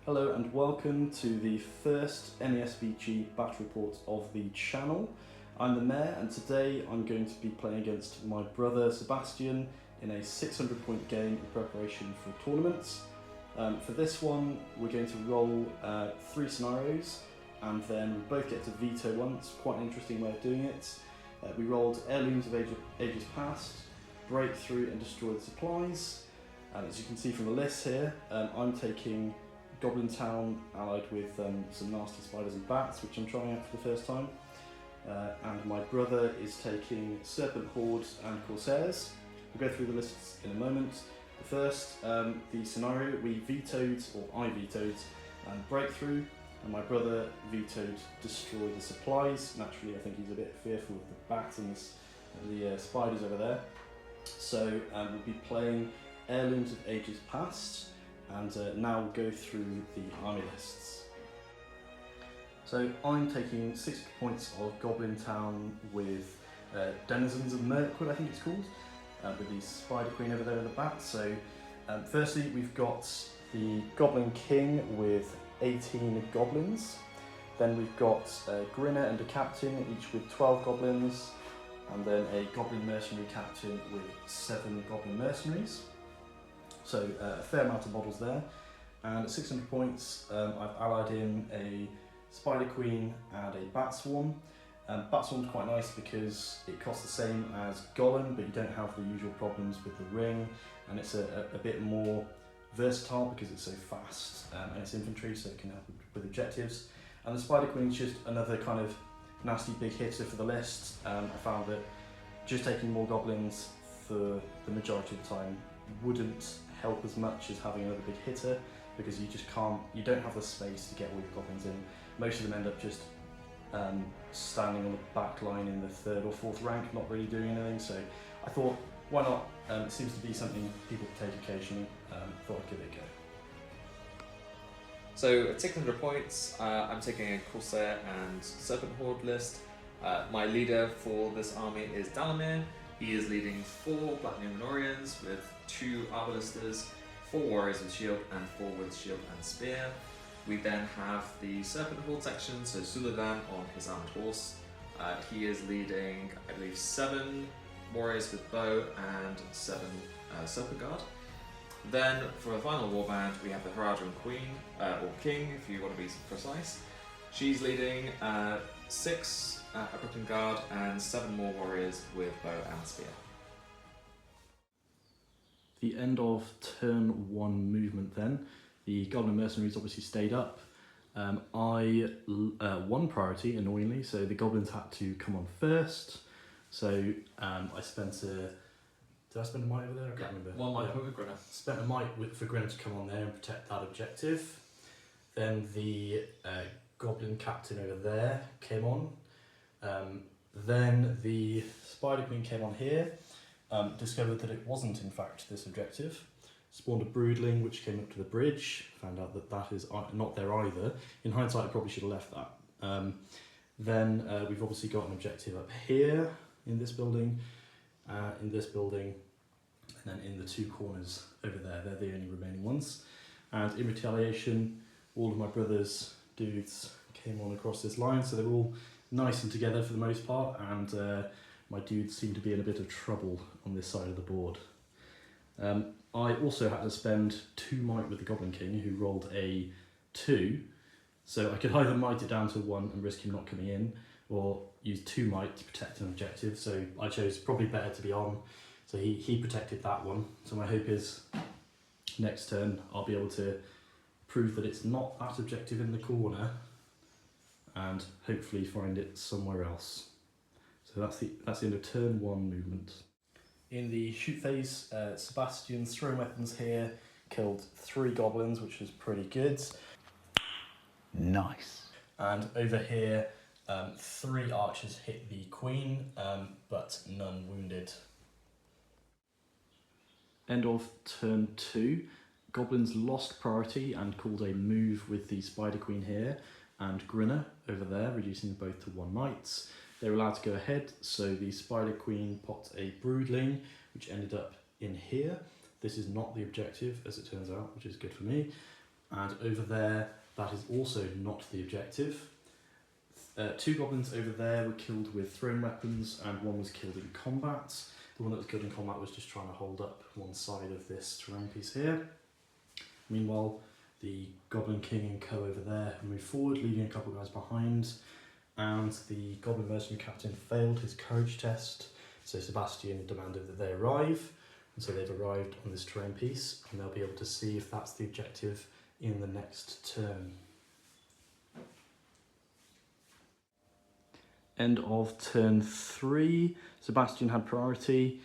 Hello and welcome to the first MESBG battle report of the channel. I'm the Mayor and today I'm going to be playing against my brother Sebastian in a 600 point game in preparation for tournaments. For this one we're going to roll 3 scenarios and then we both get to veto once. Quite an interesting way of doing it. We rolled Heirlooms of Ages Past, Breakthrough and Destroy the Supplies. And as you can see from the list here, I'm taking Goblin Town allied with some nasty spiders and bats, which I'm trying out for the first time. And my brother is taking Serpent Horde and Corsairs. We'll go through the lists in a moment. But first, the scenario, we vetoed, or I vetoed, Breakthrough, and my brother vetoed Destroy the Supplies. Naturally, I think he's a bit fearful of the bats and the spiders over there. So we'll be playing Heirlooms of Ages Past. And now we'll go through the army lists. So I'm taking 60 points of Goblin Town with Denizens of Mirkwood, I think it's called, with the Spider Queen over there with the bat. So firstly we've got the Goblin King with 18 goblins. Then we've got a Grinner and a Captain, each with 12 goblins. And then a Goblin Mercenary Captain with 7 Goblin Mercenaries. So a fair amount of models there, and at 600 points I've allied in a Spider Queen and a Bat Swarm. Bat Swarm's quite nice because it costs the same as Goblin, but you don't have the usual problems with the ring, and it's a bit more versatile because it's so fast and it's infantry, so it can help with objectives. And the Spider Queen's just another kind of nasty big hitter for the list. I found that just taking more goblins for the majority of the time wouldn't help as much as having another big hitter, because you just can't, you don't have the space to get all your goblins in. Most of them end up just standing on the back line in the 3rd or 4th rank, not really doing anything. So I thought, why not? It seems to be something people take occasionally. Thought I'd give it a go. So at 600 points, I'm taking a Corsair and Serpent Horde list. My leader for this army is Dalamir. He is leading 4 Black Numenorians with 2 Arbalisters, 4 Warriors with Shield, and 4 with Shield and Spear. We then have the Serpent Horde section, so Suladan on his armored horse. He is leading, I believe, 7 Warriors with bow and 7 Serpent Guard. Then for the final warband, we have the Haradrim Queen, or King if you want to be precise. She's leading 6 Brooklyn Guard and 7 more warriors with bow and spear. The end of turn 1 movement then. The Goblin Mercenaries obviously stayed up. I won priority, annoyingly, so the Goblins had to come on first. So I spent a... Did I spend a might over there? I can't remember. 1 might with Grinner. Spent a might for Grinner to come on there and protect that objective. Then the Goblin Captain over there came on. Then the Spider Queen came on here, discovered that it wasn't in fact this objective, spawned a Broodling which came up to the bridge, found out that that is not there either. In hindsight I probably should have left that. Then we've obviously got an objective up here in this building, and then in the 2 corners over there. They're the only remaining ones. And in retaliation, all of my brother's dudes came on across this line, so they're all nice and together for the most part, and my dudes seem to be in a bit of trouble on this side of the board. I also had to spend 2 might with the Goblin King, who rolled a 2, so I could either might it down to 1 and risk him not coming in, or use 2 might to protect an objective. So I chose probably better to be on, so he protected that one. So my hope is next turn I'll be able to prove that it's not that objective in the corner, and hopefully find it somewhere else. So that's the end of turn 1 movement. In the shoot phase, Sebastian's throwing weapons here killed 3 goblins, which was pretty good. Nice. And over here, 3 archers hit the queen, but none wounded. End of turn 2. Goblins lost priority and called a move with the Spider Queen here and Grinner over there, reducing them both to 1 might. They were allowed to go ahead, so the Spider Queen popped a Broodling, which ended up in here. This is not the objective, as it turns out, which is good for me. And over there, that is also not the objective. 2 goblins over there were killed with thrown weapons, and 1 was killed in combat. The one that was killed in combat was just trying to hold up one side of this terrain piece here. Meanwhile, the Goblin King and co over there moved forward, leaving a couple of guys behind, and the Goblin Mercenary Captain failed his courage test, so Sebastian demanded that they arrive, and so they've arrived on this terrain piece, and they'll be able to see if that's the objective in the next turn. End of turn 3, Sebastian had priority.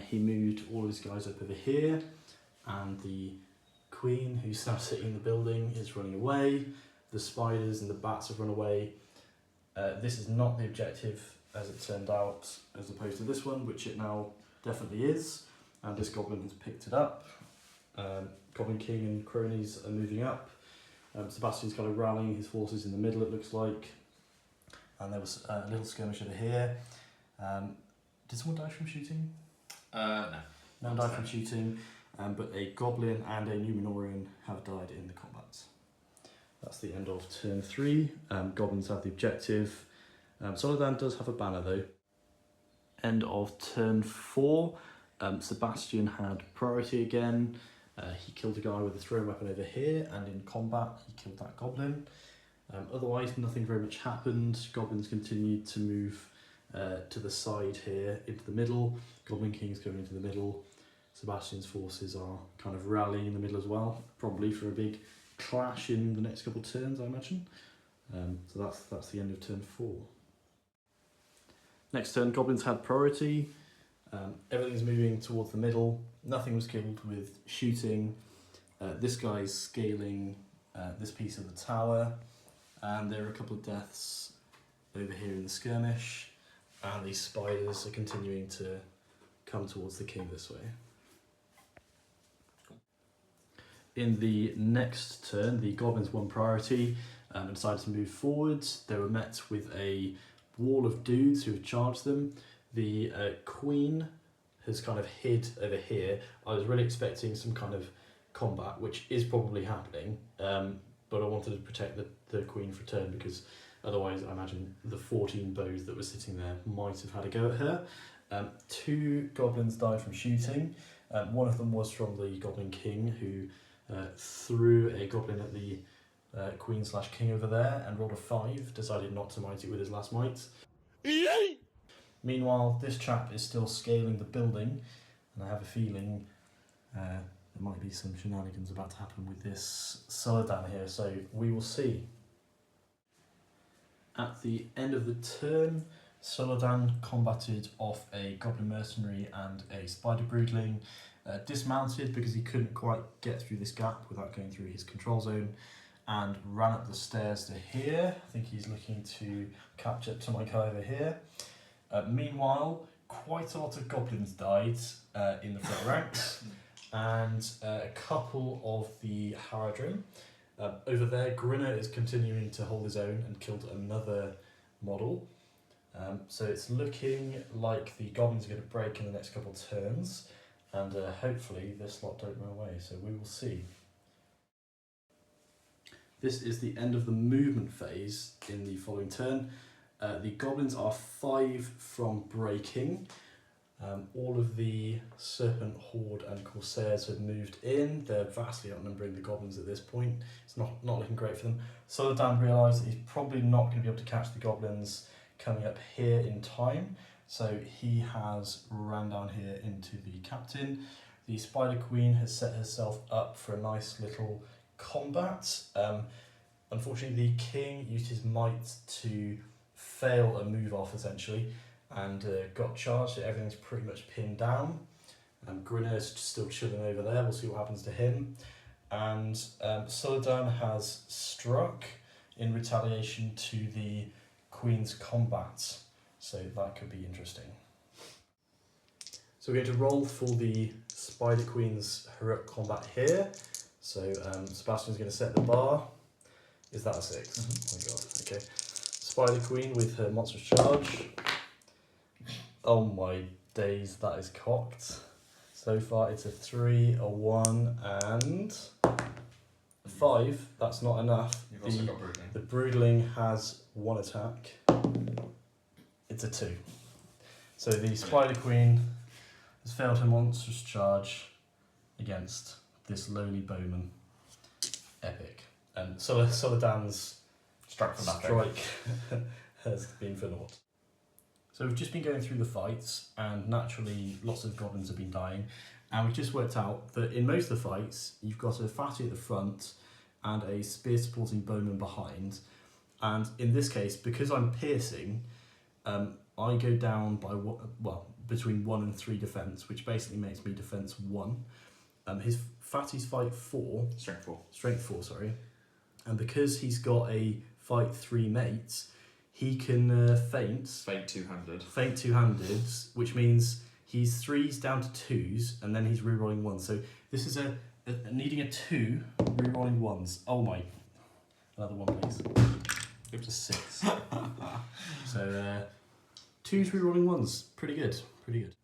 He moved all his guys up over here, and the Queen, who's now sitting in the building, is running away. The spiders and the bats have run away. This is not the objective as it turned out, as opposed to this one, which it now definitely is, and this goblin has picked it up. Goblin King and cronies are moving up. Sebastian's kind of rallying his forces in the middle, it looks like. And there was a little skirmish over here. Did someone die from shooting? No. No one died from shooting, but a goblin and a Numenorian have died in the combat. That's the end of turn 3. Goblins have the objective. Soledad does have a banner though. End of turn 4. Sebastian had priority again. He killed a guy with a thrown weapon over here, and in combat he killed that goblin. Otherwise, nothing very much happened. Goblins continued to move to the side here, into the middle. Goblin King's going into the middle. Sebastian's forces are kind of rallying in the middle as well, probably for a big clash in the next couple of turns, I imagine. So that's the end of turn 4. Next turn, Goblins had priority. Everything's moving towards the middle. Nothing was killed with shooting. This guy's scaling this piece of the tower. And there are a couple of deaths over here in the skirmish, and these spiders are continuing to come towards the king this way. In the next turn, the goblins won priority and decided to move forwards. They were met with a wall of dudes who have charged them. The queen has kind of hid over here. I was really expecting some kind of combat, which is probably happening, but I wanted to protect the queen for a turn, because otherwise I imagine the 14 bows that were sitting there might have had a go at her. 2 goblins died from shooting. One of them was from the Goblin King, who threw a goblin at the queen/king over there and rolled a 5, decided not to might it with his last might. Meanwhile, this chap is still scaling the building, and I have a feeling there might be some shenanigans about to happen with this Soledad here, so we will see. At the end of the turn, Soledad combated off a Goblin Mercenary and a Spider Broodling, dismounted because he couldn't quite get through this gap without going through his control zone, and ran up the stairs to here. I think he's looking to catch up to my guy over here. Meanwhile, quite a lot of goblins died in the front ranks, and a couple of the Haradrim. Over there, Grinner is continuing to hold his own and killed another model. So it's looking like the goblins are going to break in the next couple of turns, and hopefully this lot don't run away, so we will see. This is the end of the movement phase in the following turn. The goblins are 5 from breaking. All of the Serpent Horde and Corsairs have moved in. They're vastly outnumbering the goblins at this point. It's not looking great for them. Soledad realised that he's probably not going to be able to catch the goblins coming up here in time, so he has ran down here into the captain. The Spider Queen has set herself up for a nice little combat. Unfortunately, the king used his might to fail a move off essentially, and got charged, so everything's pretty much pinned down. Grinner's still chilling over there, we'll see what happens to him. And Soledad has struck in retaliation to the Queen's combat, so that could be interesting. So we're going to roll for the Spider Queen's heroic combat here. So Sebastian's going to set the bar. Is that a 6? Oh my god, okay. Spider Queen with her monstrous charge. Oh my days, that is cocked. So far it's a 3, a 1 and a 5, that's not enough. You've also got brooding. The broodling has 1 attack. It's a 2. So the Spider Queen has failed her monstrous charge against this lowly bowman. Epic. And Soladan's Struck from that strike has been for naught. So we've just been going through the fights, and naturally lots of goblins have been dying, and we've just worked out that in most of the fights you've got a fatty at the front and a spear supporting bowman behind, and in this case, because I'm piercing, I go down by between 1 and 3 defense, which basically makes me defense 1. His fatties fight 4. Strength 4, sorry. And because he's got a fight 3 mate, he can feint. Feint two-handed. Feint two-handed, which means he's 3s down to 2s, and then he's rerolling 1. So this is a needing a 2, rerolling 1s. Oh my. Another 1, please. Oops, a 6. So 2s rerolling 1s. Pretty good. Pretty good.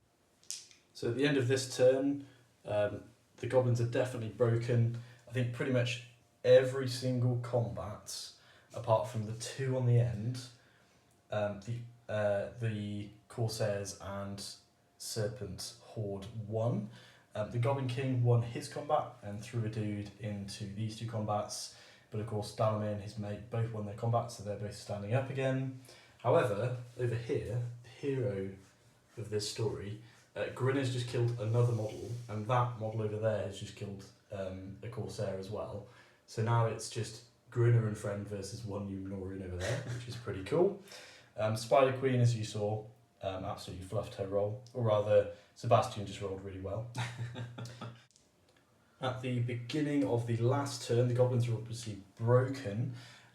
So at the end of this turn, the goblins are definitely broken. I think pretty much every single combat, apart from the 2 on the end, the Corsairs and Serpent Horde won. The Goblin King won his combat and threw a dude into these 2 combats, but of course Dalamir and his mate both won their combats, so they're both standing up again. However, over here, the hero of this story, Grinner's just killed another model, and that model over there has just killed a Corsair as well. So now it's just Grinner and friend versus 1 Numenorean over there, which is pretty cool. Spider Queen, as you saw, absolutely fluffed her roll, or rather, Sebastian just rolled really well. At the beginning of the last turn, the goblins are obviously broken,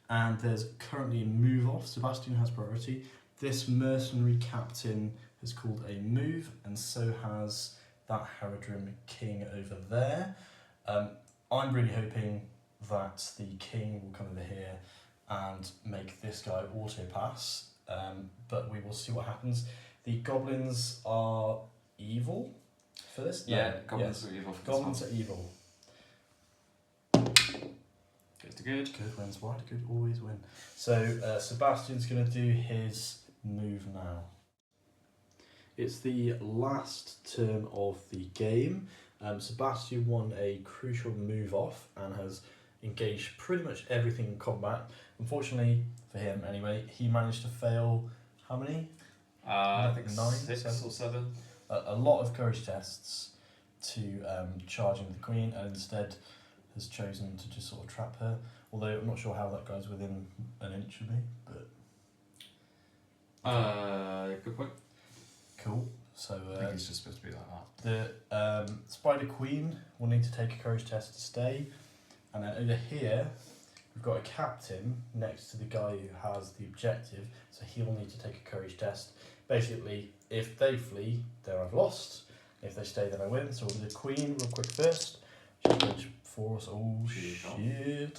and there's currently a move off. Sebastian has priority. This mercenary captain has called a move, and so has that Haradrim king over there. I'm really hoping that the king will come over here and make this guy auto pass, but we will see what happens. The goblins are evil for this? Yeah, goblins are evil for this Goblins are evil. Goes to good. Good wins wide, good always win. So Sebastian's going to do his move now. It's the last turn of the game. Sebastian won a crucial move off and has engaged pretty much everything in combat. Unfortunately, for him anyway, he managed to fail, how many? I think 9, 6 7? or 7. A lot of courage tests to charging the queen, and instead has chosen to just sort of trap her. Although I'm not sure how that guy's within an inch of me, but... Good point. Cool. So I think it's just supposed to be like that. the Spider Queen will need to take a courage test to stay. And then over here, we've got a captain next to the guy who has the objective, so he'll need to take a courage test. Basically, if they flee, then I've lost. If they stay, then I win. So we'll do the queen real quick first. She's going to force. Oh shit!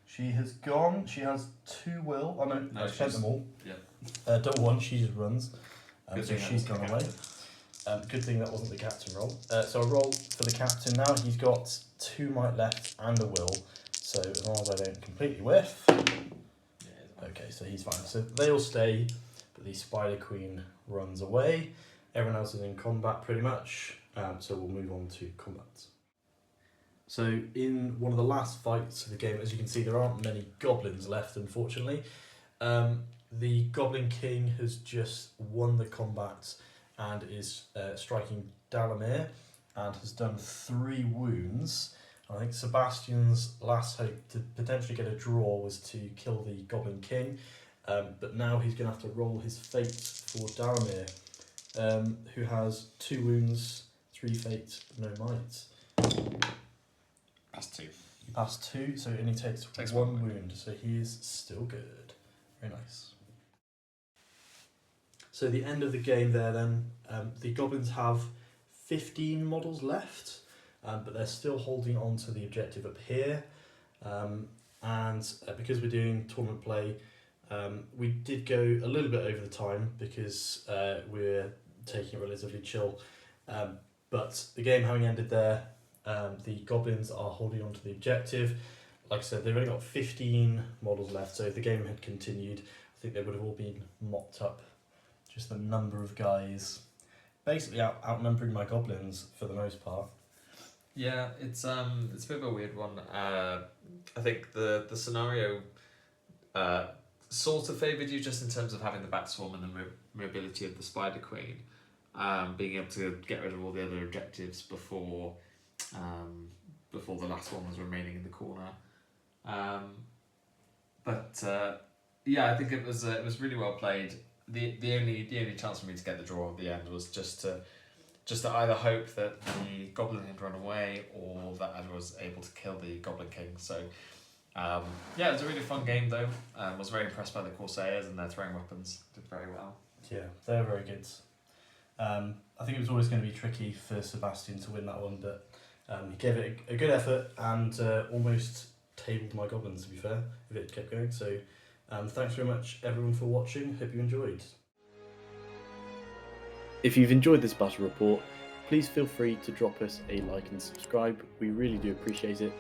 She has gone. She has 2 will. Oh no, I spent them all. Yeah. Don't want. She just runs. Good So thing she's that gone wasn't away. the captain. Good thing that wasn't the captain roll. So I roll for the captain now. He's got 2 might left and a will. So as long as I don't completely whiff. Yeah, Okay, so he's fine. So they all stay, but the Spider Queen runs away. Everyone else is in combat pretty much. So we'll move on to combat. So in one of the last fights of the game, as you can see, there aren't many goblins left, unfortunately. The Goblin King has just won the combat and is striking Dalamir and has done 3 wounds. I think Sebastian's last hope to potentially get a draw was to kill the Goblin King, but now he's going to have to roll his fate for Dalamir, who has 2 wounds, 3 fate, no might. That's 2. He passed 2, so it only takes 1 wound, so he is still good. Very nice. So the end of the game there then, the goblins have 15 models left, but they're still holding on to the objective up here. Because we're doing tournament play, we did go a little bit over the time because we're taking it relatively chill. But the game having ended there, The Goblins are holding on to the objective. Like I said, they've only got 15 models left, so if the game had continued, I think they would have all been mopped up. Just the number of guys basically outnumbering my Goblins for the most part. Yeah, it's a bit of a weird one. I think the scenario sort of favoured you just in terms of having the Bat Swarm and the mobility of the Spider Queen, being able to get rid of all the other objectives before the last one was remaining in the corner. Yeah, I think it was really well played. The only chance for me to get the draw at the end was just to either hope that the Goblin had run away or that I was able to kill the Goblin King. So yeah, it was a really fun game though. I was very impressed by the Corsairs and their throwing weapons. Did very well. Yeah, they're very good. I think it was always going to be tricky for Sebastian to win that one, but he gave it a good effort and almost tabled my Goblins, to be fair, if it kept going. So thanks very much everyone for watching. Hope you enjoyed. If you've enjoyed this battle report, please feel free to drop us a like and subscribe. We really do appreciate it.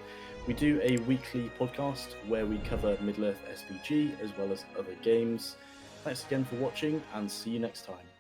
We do a weekly podcast where we cover Middle-earth SBG as well as other games. Thanks again for watching and see you next time.